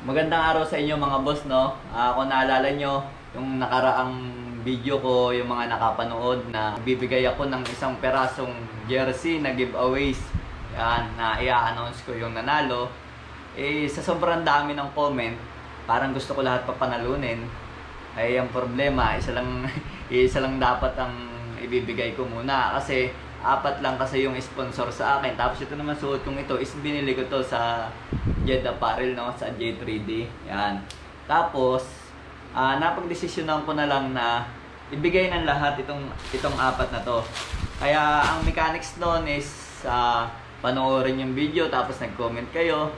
Magandang araw sa inyo mga boss, no? Kung naalala nyo, yung nakaraang video ko, yung mga nakapanood na bibigay ako ng isang perasong jersey na giveaways. Yan, na i-announce ko yung nanalo. Sa sobrang dami ng comment, parang gusto ko lahat papanalunin. Ay, ang problema, isa lang dapat ang ibibigay ko muna. Kasi, 4 lang kasi yung sponsor sa akin. Tapos ito naman suot kong ito is binili ko to sa Jed Apparel, no? Sa J3D. Yan. Tapos, napagdesisyonan ko na lang na ibigay ng lahat itong 4 na to. Kaya ang mechanics doon is panoorin yung video tapos nag-comment kayo.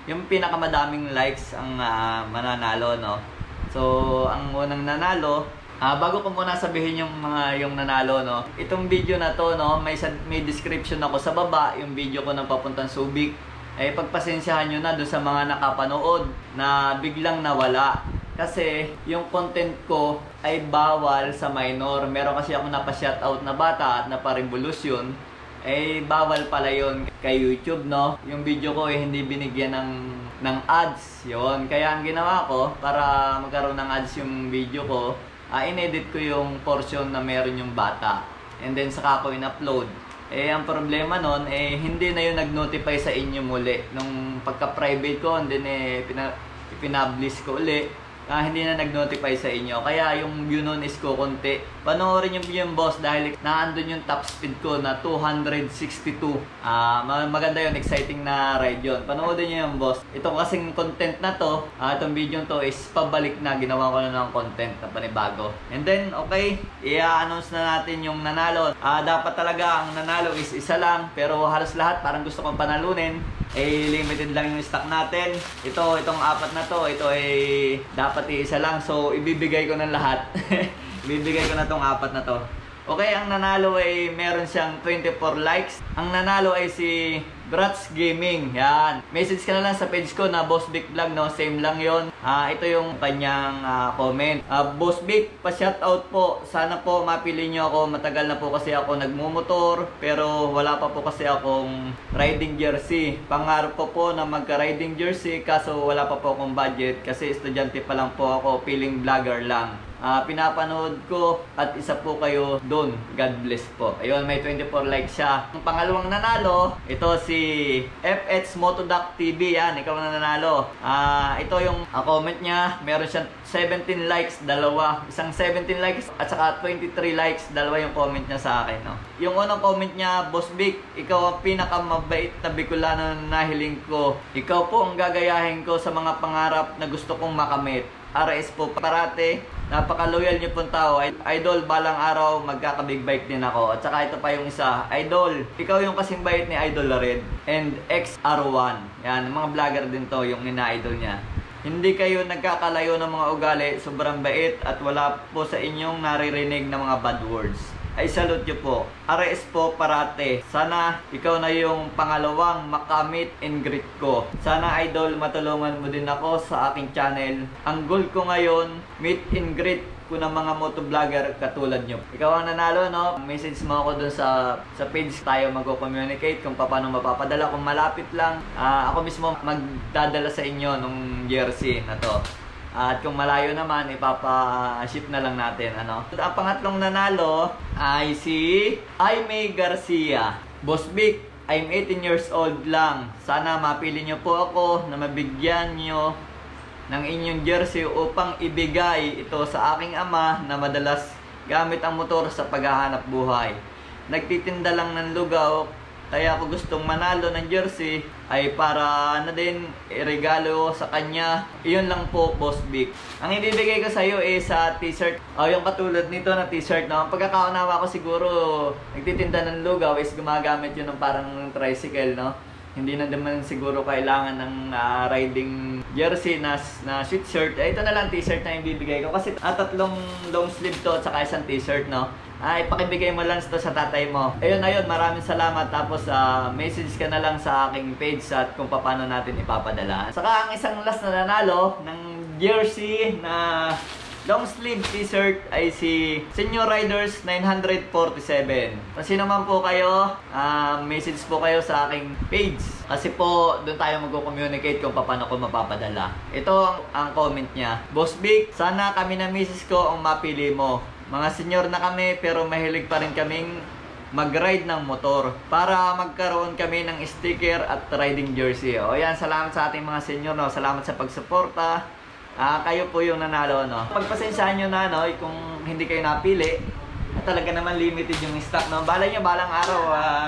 Yung pinakamadaming likes ang mananalo, no? So, ang unang nanalo, bago ko muna sabihin yung nanalo, no. Itong video na to, no, may description ako sa baba, yung video ko ng papuntang Subic. Pagpasensyahan nyo na doon sa mga nakapanood na biglang nawala. Kasi yung content ko ay bawal sa minor. Meron kasi ako napa-shoutout na bata at napa-revolution. Bawal pala yon kay YouTube, no. Yung video ko hindi binigyan ng ads. Yon. Kaya ang ginawa ko para magkaroon ng ads yung video ko, in-edit ko yung portion na meron yung bata. And then saka ko in-upload. Ang problema nun, hindi na yung nag-notify sa inyo muli. Nung pagka-private ko, and then ipinablish ko uli. Hindi na nag-notify sa inyo. Kaya yung view nun is kukunti. Panoorin yung video yung boss dahil naandun yung top speed ko na 262. Maganda yun, exciting na ride yun. Panoorin nyo yung boss. Ito kasing content na to, itong video to is pabalik na. Ginawa ko na ng content na panibago. And then, okay, i-announce na natin yung nanalo. Dapat talaga ang nanalo is isa lang. Pero halos lahat parang gusto kong panalunin. Limited lang yung stock natin. Itong 4 na to, ito dapat isa lang. So, ibibigay ko ng lahat. Ibibigay ko na tong 4 na to. Okay, ang nanalo meron siyang 24 likes. Ang nanalo ay si Brats Gaming. Yan. Message ka na lang sa page ko na Boss Vic Vlog, no? Same lang yon. Ito yung kanyang comment. Boss Vic, pa-shoutout po. Sana po mapili nyo ako. Matagal na po kasi ako nagmumotor. Pero wala pa po kasi akong riding jersey. Pangarap ko po na magka-riding jersey. Kaso wala pa po akong budget. Kasi estudyante pa lang po ako. Feeling vlogger lang. Pinapanood ko at isa po kayo doon. God bless po. Ayun, may 24 likes siya. Ang pangalawang nanalo, ito si FX Motodoc TV. Yan, ikaw na nanalo. Ito yung comment niya. Meron siyang 17 likes, dalawa. Isang 17 likes at saka 23 likes, dalawa yung comment niya sa akin, no? Yung unang comment niya, Boss Vic, ikaw ang pinakamabait na Bicolano na nahiling ko. Ikaw po ang gagayahin ko sa mga pangarap na gusto kong makamit. RS po parate. Napaka-loyal niyo pong tao. Idol, balang araw magkaka-big bike din ako. At saka ito pa yung isa. Idol, ikaw yung kasing bait ni Idol Red and XR1. Yan, mga vlogger din to yung nina-idol niya. Hindi kayo nagkakalayo ng mga ugali. Sobrang bait at wala po sa inyong naririnig na mga bad words. Salute nyo po. RS po parate. Sana ikaw na yung pangalawang makamit and greet ko. Sana idol matulungan mo din ako sa aking channel. Ang goal ko ngayon, meet and greet ko ng mga motovlogger katulad nyo. Ikaw ang nanalo, no? Message mo ako dun sa page, tayo mag-communicate kung paano mapapadala. Kung malapit lang, ako mismo magdadala sa inyo nung jersey na to. At kung malayo naman, ipapa-ship na lang natin, ano. Ang pangatlong nanalo ay si Aimee Garcia. Boss Vic, I'm 18 years old lang. Sana mapili nyo po ako na mabigyan nyo ng inyong jersey upang ibigay ito sa aking ama na madalas gamit ang motor sa paghahanap buhay. Nagtitinda lang ng lugaw. Kaya ako gustong manalo ng jersey ay para na din regalo sa kanya. Iyon lang po, Boss Vic. Ang ibibigay ko sa iyo sa t-shirt. Yung katulad nito na t-shirt, no? Ang pagkakaunawa ko siguro, nagtitinda ng lugaw is gumagamit yun ng parang tricycle, no? Hindi na naman siguro kailangan ng riding jersey na sweatshirt. Ito na lang t-shirt na ibibigay ko. Kasi 3 long sleeve to at saka isang t-shirt, no? Ipakibigay mo lang ito sa tatay mo. Ayun, maraming salamat. Tapos message ka na lang sa aking page at kung paano natin ipapadala. Saka ang isang last na nanalo ng jersey na long sleeve t-shirt ay si Senior Riders 947. Kung sino man po kayo, message po kayo sa aking page. Kasi po, doon tayo mag-communicate kung paano ko mapapadala. Ito ang comment niya. Boss Vic, sana kami na misis ko ang mapili mo. Mga senior na kami pero mahilig pa rin kaming mag-ride ng motor para magkaroon kami ng sticker at riding jersey. O yan, salamat sa ating mga senior, no? Salamat sa pagsuporta. Kayo po yung nanalo, no? Pagpasensyahan nyo na, no? Kung hindi kayo napili, talaga naman limited yung stock, no? Balay nyo, balang araw,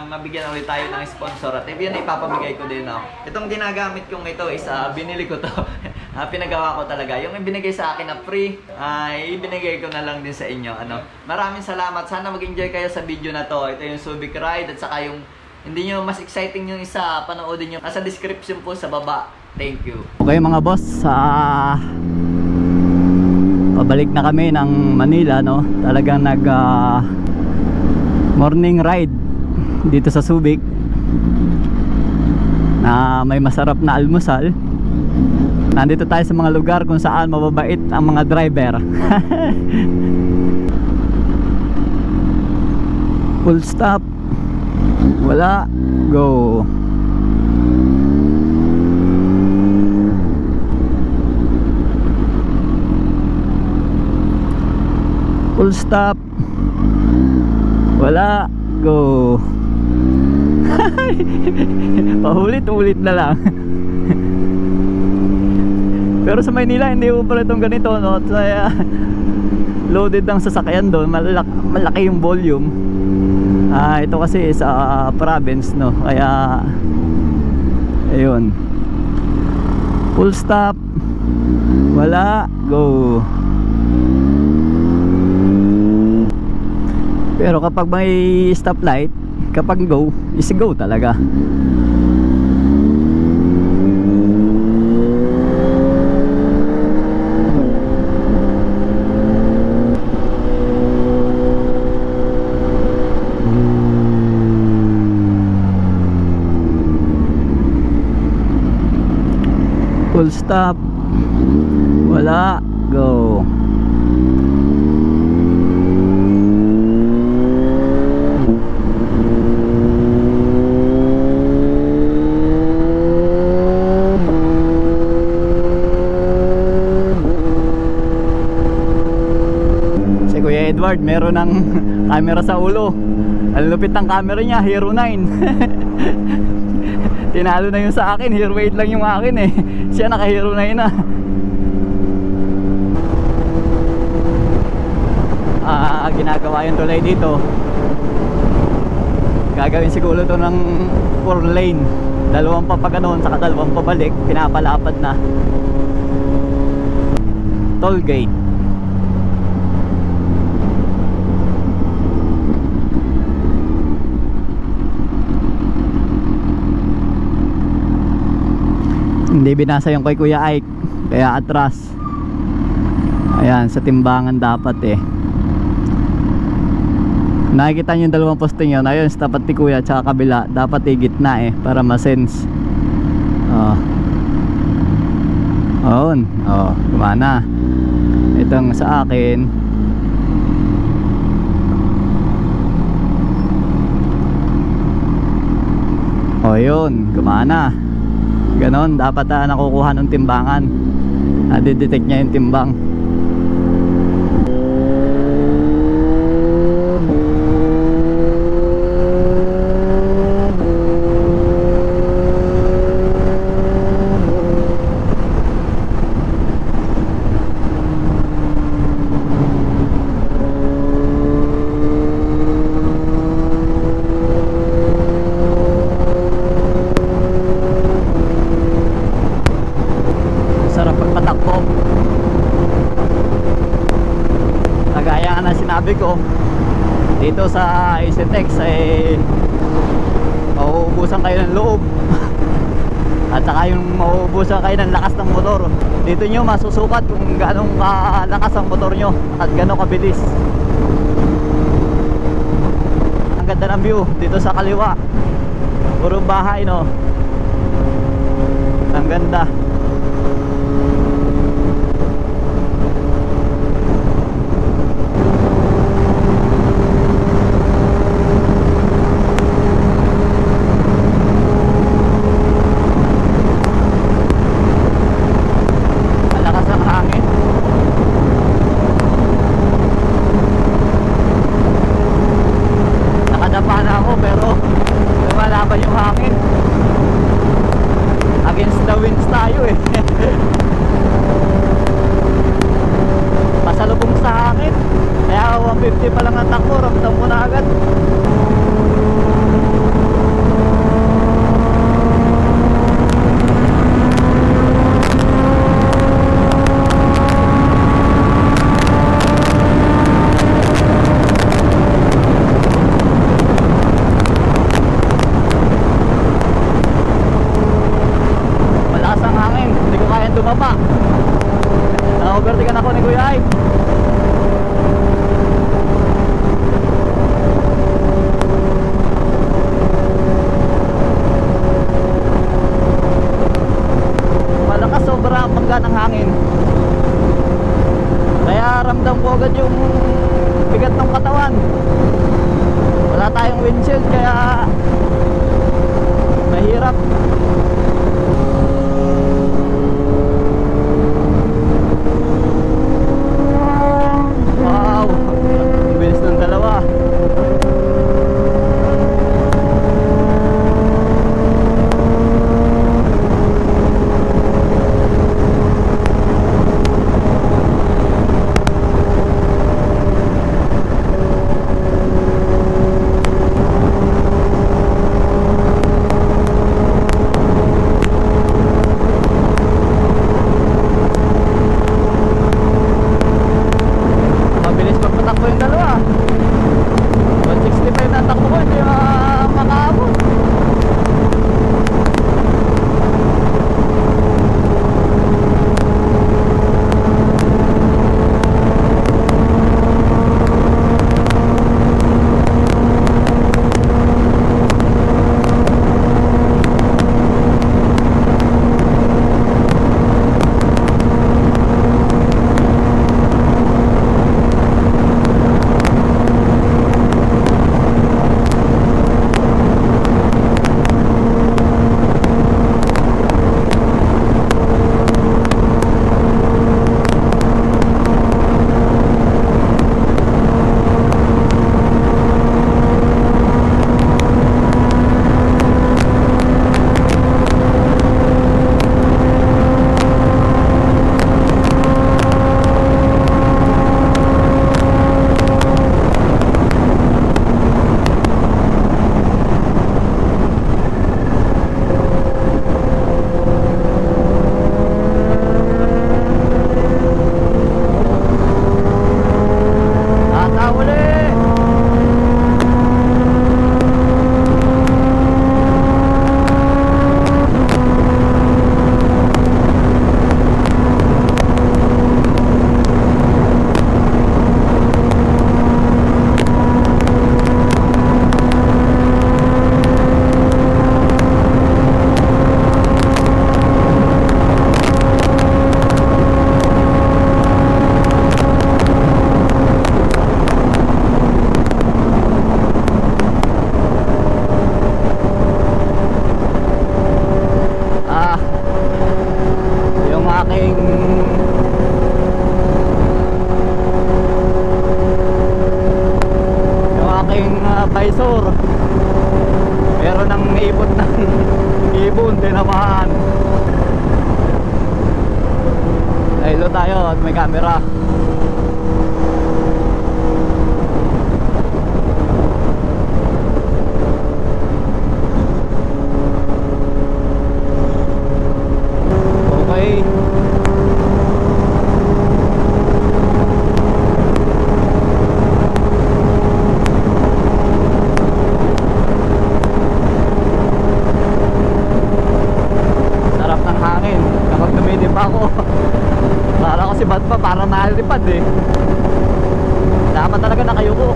mabigyan ulit tayo ng sponsor. At yun, ipapamigay ko din, no? Itong ginagamit kong ito is, binili ko to. Pinagawa ko talaga. Yung ibinigay sa akin na free, ibinigay ko na lang din sa inyo. Ano? Maraming salamat. Sana mag-enjoy kayo sa video na to. Ito yung Subic Ride at saka yung hindi nyo mas exciting yung isa, panoodin nyo. Nasa description po sa baba. Thank you. Okay mga boss, pabalik na kami ng Manila, no? Talagang nag morning ride dito sa Subic na may masarap na almusal. Nandito tayo sa mga lugar kung saan mababait ang mga driver. Full stop. Wala. Go. Full stop. Wala. Go. Paulit-ulit na lang. Pero sa Maynila hindi upo itong ganito, no? Kaya loaded ang sasakyan doon, malaki yung volume. Ito kasi sa province, no? Kaya ayun. Full stop. Wala. Go. Pero kapag may stoplight, kapag go, is go talaga. Full stop. Wala. Go. Si Kuya Edward meron ng camera sa ulo. Ang lupit ng camera niya, Hero 9. Tinalo na yung sa akin, Hero 8 lang yung akin eh. Siya naka Hero 9 na. Ginagawa yung tulay dito. Gagawin siguro to ng 4 lane. Dalawang papaganon, saka dalawang pabalik. Pinapalapad na. Toll gate. Hindi binasa yung kay Kuya Ike, kaya atras. Ayan, sa timbangan dapat eh. Nakikita nyo yung dalawang posting yun. Ayun, sa tapat ni Kuya tsaka kabila, dapat i-gitna eh, para ma-sense. Ayun, gumana. Itong sa akin, yun, gumana. Ganon, dapat nakukuha ng timbangan. Nadidetect niya yung timbang. Sabi ko dito sa Isetex ay mauubusan kayo ng loob at saka yung mauubusan kayo ng lakas ng motor. Dito nyo masusukat kung ganong kalakas ang motor nyo at ganong kabilis. Ang ganda ng view dito sa kaliwa, puro bahay, no? Ang ganda. Na-overtaken ako ni Kuya Ay. Malakas, sobra pagka ng hangin. Kaya ramdam ko agad yung bigat ng katawan. Wala tayong windshield kaya mahirap. Wow, ang bilis ng dalawa. Visor meron ng ipot ng ibon, tinamaan. Hello tayo at may camera. Okay. Para ko si Bat pa, para nalipad eh. Dapat talaga nakayuko.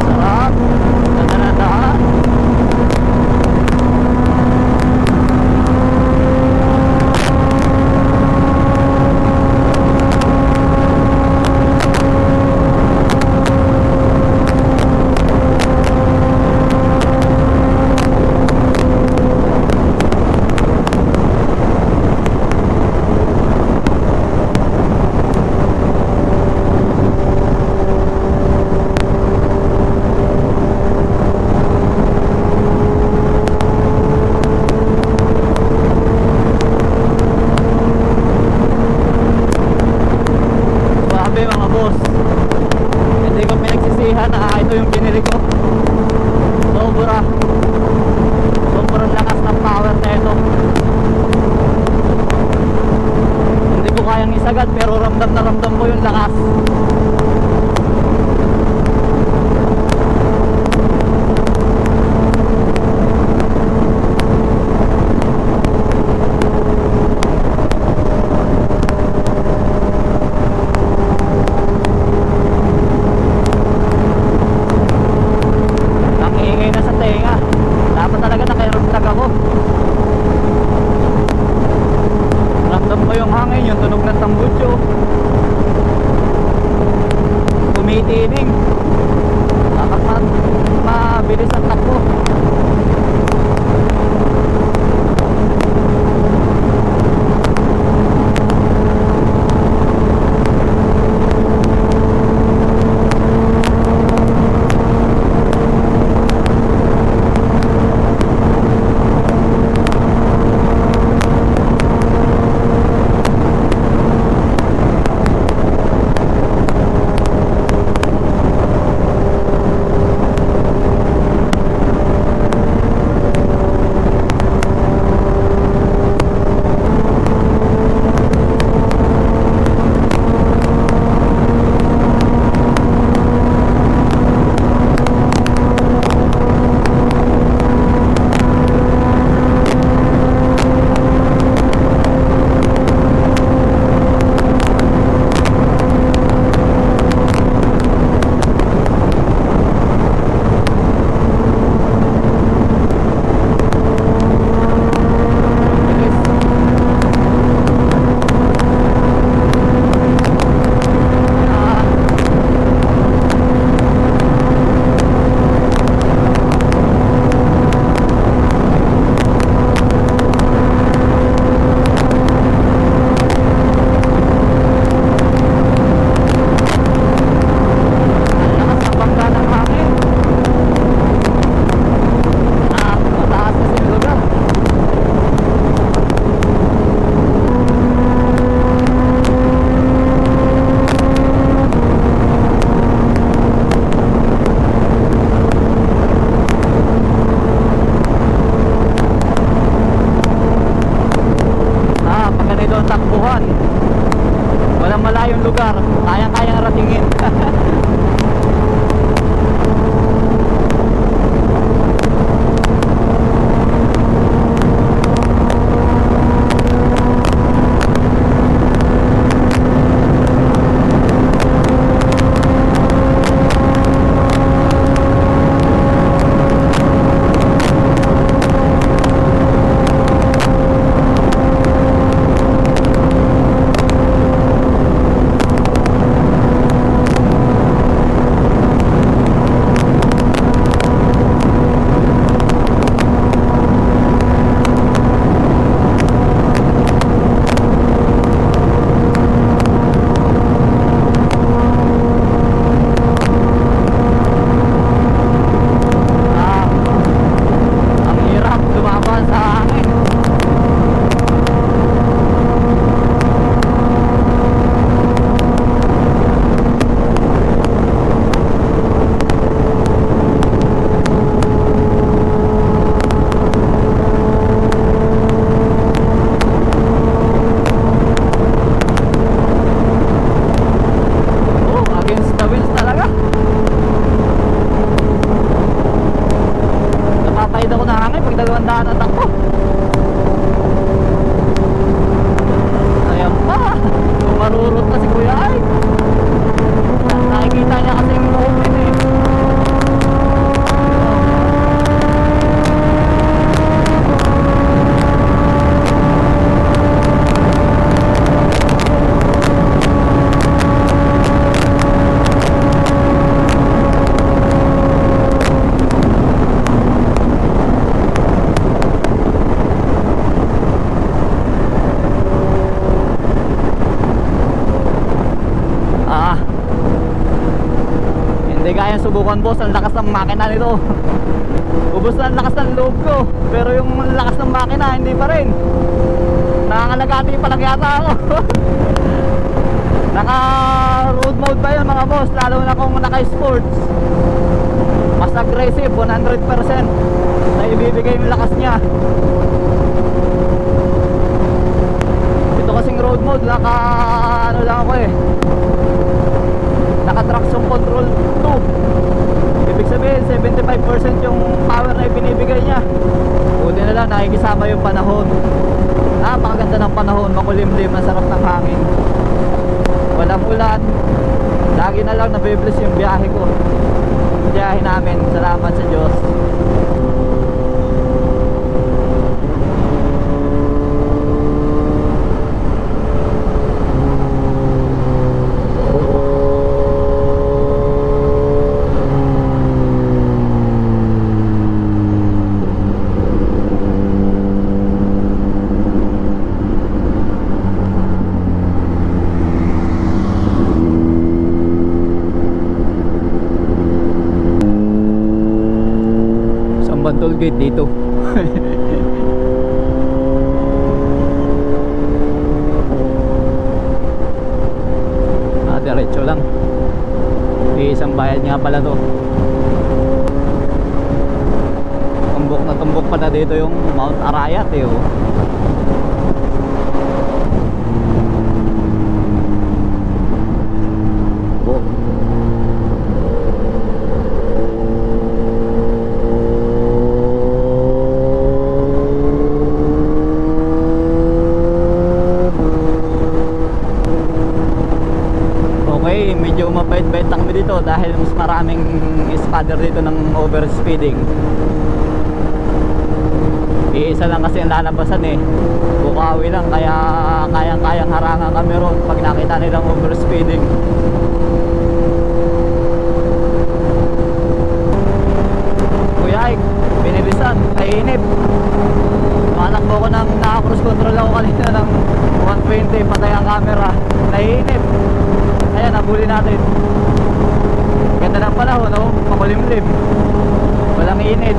Sarap. Ganda na daan. na ramdam ko yung lakas. Nangingay na sa tenga. Dapat talaga naka-airtag ako. Ramdam ko yung hangin, yung tunog ng tambutso. Tumitining. Dapat mabilis ang takbo. Walang malayong lugar, kayang-kayang ratingin. Hindi kaya subukan boss, ang lakas ng makina nito. Ubus na ang lakas ng loob ko, pero yung lakas ng makina hindi pa rin. Nakakalagati pa lang yata ako. Naka road mode pa yun mga boss, lalo na kung naka sports. Mas aggressive, 100% na ibibigay yung lakas niya. Ito kasing road mode, naka ano lang ako eh. Naka traction control 2. Ibig sabihin 75% yung power na ibinibigay niya. Buti na lang nakikisama yung panahon. Napakaganda ng panahon, makulimlim, masarap ng hangin, walang ulan. Lagi na lang nabibless yung biyahe ko, biyahe namin. Salamat sa Diyos. Toll gate dito. Diretso lang. Isang bayad nga pala to. Tumbok na tumbok pala dito yung Mount Arayat eh, oh. Medyo mabait-bait lang kami dito dahil mas maraming spotter dito ng overspeeding. Iisa lang kasi ang lalabasan eh, Bukawi lang, kaya kayang-kayang harangan kami ron pag nakita nilang overspeeding. Kuya Ike, binilisan, kainip. Tumatakbo ko ng naka-cruise control ako kanina ng 120, patay ang camera, naiinip. Ayan, nabuli natin. Ganda ng panahon, no? Makulimlim, walang init.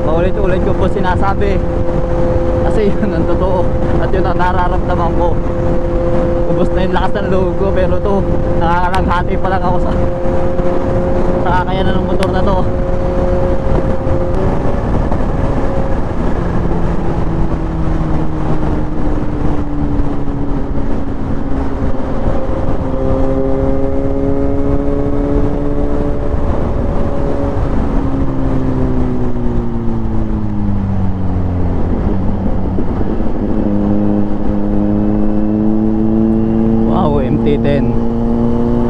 Paulit-ulit ko po sinasabi kasi yun ang totoo at yun ang nararamdaman ko. Ubus na yung lakas ng loob ko, pero to nakakalanghati pa lang ako sa kakayanan ng motor na to. MT-10,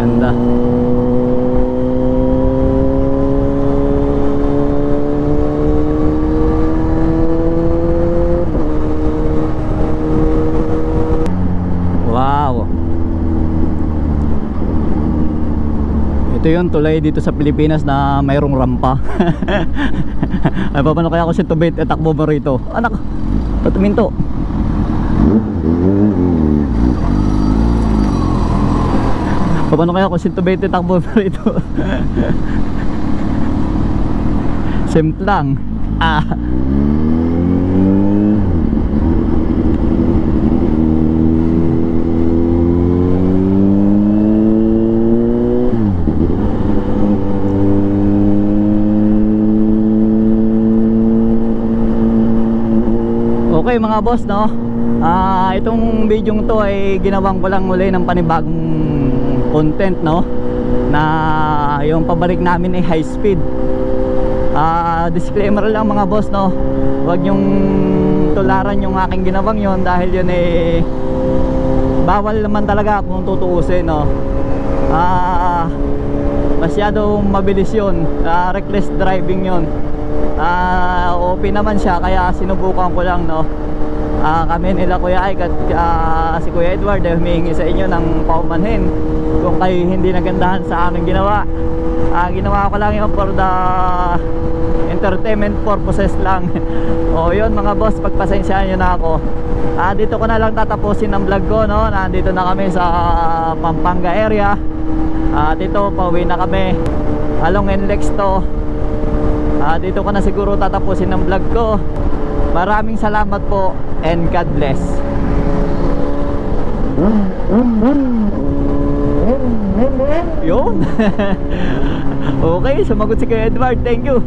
ganda. Wow, ito yung tulay dito sa Pilipinas na mayroong rampa. Ay, paano kaya ako si Tubit at takbo mo rito? Anak, patuminto. Paano kaya kung sinto 20 takbo rito? Simple lang. Okay mga boss, no? Itong video to ay ginawang ko lang muli ng panibagong content, no, na yung pabalik namin ay high speed. Disclaimer lang mga boss, no, huwag yung tularan yung aking ginawang yon, dahil yun eh bawal naman talaga kung tutuusin, no. Masyadong mabilis yun, reckless driving yun. OP naman siya, kaya sinubukan ko lang, no. Kami nila Kuya Ike at si Kuya Edward humihingi sa inyo ng paumanhin kung kayo hindi nagandahan sa aming ginawa. Ginawa ko lang yun for the entertainment purposes lang. O yun mga boss, pagpasensyaan nyo na ako. Dito ko na lang tatapusin ang vlog ko, no. Nandito na kami sa Pampanga area. Dito pauwi na kami along NLEX to. Dito ko na siguro tatapusin ang vlog ko. Maraming salamat po and God bless. Yun. Okay, sumagot si Kuya Edward. Thank you.